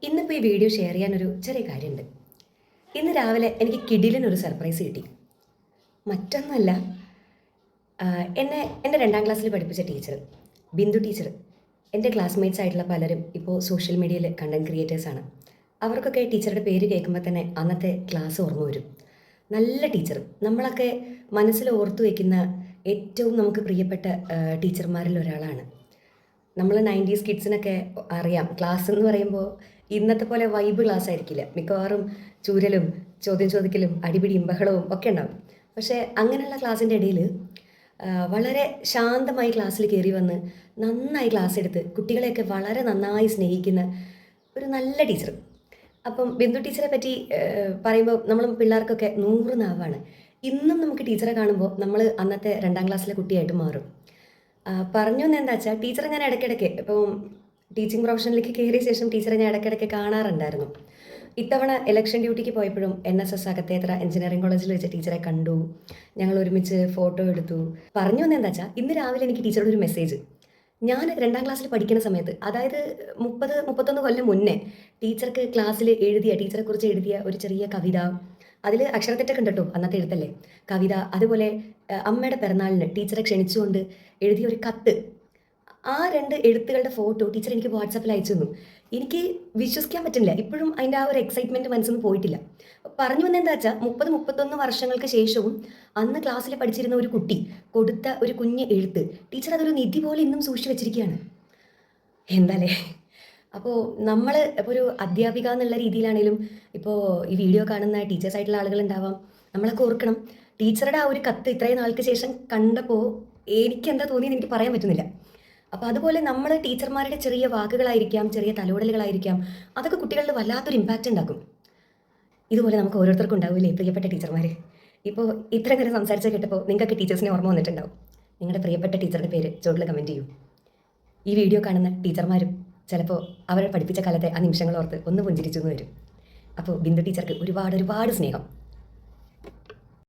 ഇന്നിപ്പോൾ ഈ video share ചെയ്യാനൊരു ചെറിയ കാര്യമുണ്ട്. ഇന്ന് രാവിലെ എനിക്ക് കിടിലനൊരു സർപ്രൈസ് കിട്ടി. മറ്റൊന്നുമല്ല, എന്നെ എൻ്റെ 2ാം ക്ലാസ്സിൽ പഠിപ്പിച്ച ടീച്ചർ, ബിന്ദു ടീച്ചർ. എൻ്റെ ക്ലാസ്മേറ്റ്സ് ആയിട്ടുള്ള പലരും ഇപ്പോൾ സോഷ്യൽ മീഡിയയിൽ കണ്ടൻറ് ക്രിയേറ്റേഴ്സാണ്. അവർക്കൊക്കെ ടീച്ചറുടെ പേര് കേൾക്കുമ്പോൾ തന്നെ അന്നത്തെ ക്ലാസ് ഓർമ്മ വരും. നല്ല ടീച്ചർ, നമ്മളൊക്കെ മനസ്സിൽ ഓർത്തു വയ്ക്കുന്ന ഏറ്റവും നമുക്ക് പ്രിയപ്പെട്ട ടീച്ചർമാരിൽ ഒരാളാണ്. നമ്മൾ 90s കിഡ്സിനൊക്കെ അറിയാം, ക്ലാസ് എന്ന് പറയുമ്പോൾ ഇന്നത്തെ പോലെ വൈബ് ക്ലാസ് ആയിരിക്കില്ല. മിക്കവാറും ചൂരലും ചോദ്യം ചോദിക്കലും അടിപിടിയും ബഹളവും ഒക്കെ ഉണ്ടാവും. പക്ഷേ അങ്ങനെയുള്ള ക്ലാസ്സിൻ്റെ ഇടയിൽ വളരെ ശാന്തമായി ക്ലാസ്സിൽ കയറി വന്ന് നന്നായി ക്ലാസ് എടുത്ത് കുട്ടികളെയൊക്കെ വളരെ നന്നായി സ്നേഹിക്കുന്ന ഒരു നല്ല ടീച്ചർ. അപ്പം ബിന്ദു ടീച്ചറെ പറ്റി പറയുമ്പോൾ നമ്മൾ പിള്ളേർക്കൊക്കെ 100 നാവാണ്. ഇന്നും നമുക്ക് ടീച്ചറെ കാണുമ്പോൾ നമ്മൾ അന്നത്തെ 2ാം ക്ലാസ്സിലെ കുട്ടിയായിട്ട് മാറും. പറഞ്ഞു എന്താ വെച്ചാൽ, ടീച്ചറെ ഞാൻ ഇടയ്ക്കിടയ്ക്ക് ഇപ്പം ടീച്ചിങ് പ്രൊഫഷനിലേക്ക് കയറിയ ശേഷം ടീച്ചറെ ഞാൻ ഇടയ്ക്കിടയ്ക്ക് കാണാറുണ്ടായിരുന്നു. ഇത്തവണ ഇലക്ഷൻ ഡ്യൂട്ടിക്ക് പോയപ്പോഴും NSS അകത്തേത്ര എഞ്ചിനീയറിംഗ് കോളേജിൽ വെച്ച് ടീച്ചറെ കണ്ടു. ഞങ്ങൾ ഒരുമിച്ച് ഫോട്ടോ എടുത്തു. പറഞ്ഞു എന്താ വെച്ചാൽ, ഇന്ന് രാവിലെ എനിക്ക് ടീച്ചറുടെ ഒരു മെസ്സേജ്. ഞാൻ 2ാം ക്ലാസ്സിൽ പഠിക്കുന്ന സമയത്ത്, അതായത് 31 കൊല്ലം മുന്നേ ടീച്ചർക്ക് ക്ലാസ്സിൽ ടീച്ചറെക്കുറിച്ച് എഴുതിയ ഒരു ചെറിയ കവിത, അതിൽ അക്ഷരത്തെറ്റൊക്കെ ഉണ്ട് കേട്ടോ, അന്നത്തെ എഴുത്തല്ലേ, കവിത. അതുപോലെ അമ്മയുടെ പിറന്നാളിന് ടീച്ചറെ ക്ഷണിച്ചുകൊണ്ട് എഴുതിയ ഒരു കത്ത്, ആ 2 എഴുത്തുകളുടെ ഫോട്ടോ ടീച്ചർ എനിക്ക് വാട്സാപ്പിൽ അയച്ചു തന്നു. എനിക്ക് വിശ്വസിക്കാൻ പറ്റുന്നില്ല. ഇപ്പോഴും അതിൻ്റെ ആ ഒരു എക്സൈറ്റ്മെൻറ്റ് മനസ്സിൽ പോയിട്ടില്ല. പറഞ്ഞു വന്നെന്താ വെച്ചാൽ, 31 വർഷങ്ങൾക്ക് ശേഷവും അന്ന് ക്ലാസ്സിൽ പഠിച്ചിരുന്ന ഒരു കുട്ടി കൊടുത്ത ഒരു കുഞ്ഞ് എഴുത്ത് ടീച്ചർ അതൊരു നിധി പോലെ ഇന്നും സൂക്ഷിച്ചു വെച്ചിരിക്കുകയാണ്. എന്താല്ലേ. അപ്പോൾ നമ്മൾ ഇപ്പോൾ ഒരു അധ്യാപിക എന്നുള്ള രീതിയിലാണെങ്കിലും, ഇപ്പോൾ ഈ വീഡിയോ കാണുന്ന ടീച്ചേഴ്സായിട്ടുള്ള ആളുകളുണ്ടാവാം, നമ്മളൊക്കെ ഓർക്കണം, ടീച്ചറുടെ ആ ഒരു കത്ത് ഇത്രയും നാൾക്ക് ശേഷം കണ്ടപ്പോൾ എനിക്ക് എന്താ തോന്നിയെന്ന് എനിക്ക് പറയാൻ പറ്റുന്നില്ല. അപ്പോൾ അതുപോലെ നമ്മൾ ടീച്ചർമാരുടെ ചെറിയ വാക്കുകളായിരിക്കാം, ചെറിയ തലോടലുകളായിരിക്കാം, അതൊക്കെ കുട്ടികളിൽ വല്ലാത്തൊരു ഇമ്പാക്റ്റ് ഉണ്ടാക്കും. ഇതുപോലെ നമുക്ക് ഓരോരുത്തർക്കും ഉണ്ടാവില്ലേ പ്രിയപ്പെട്ട ടീച്ചർമാർ. ഇപ്പോൾ ഇത്രയും നേരം സംസാരിച്ച് കേട്ടപ്പോൾ നിങ്ങൾക്ക് ടീച്ചേഴ്സിനെ ഓർമ്മ വന്നിട്ടുണ്ടാവും. നിങ്ങളുടെ പ്രിയപ്പെട്ട ടീച്ചറുടെ പേര് ചുവട്ടിൽ കമൻറ്റ് ചെയ്യൂ. ഈ വീഡിയോ കാണുന്ന ടീച്ചർമാരും ചിലപ്പോൾ അവരെ പഠിപ്പിച്ച കാലത്തെ ആ നിമിഷങ്ങൾ ഓർത്ത് ഒന്ന് പുഞ്ചിരിച്ചു എന്ന് വരും. അപ്പോൾ ബിന്ദു ടീച്ചർക്ക് ഒരുപാട് സ്നേഹം.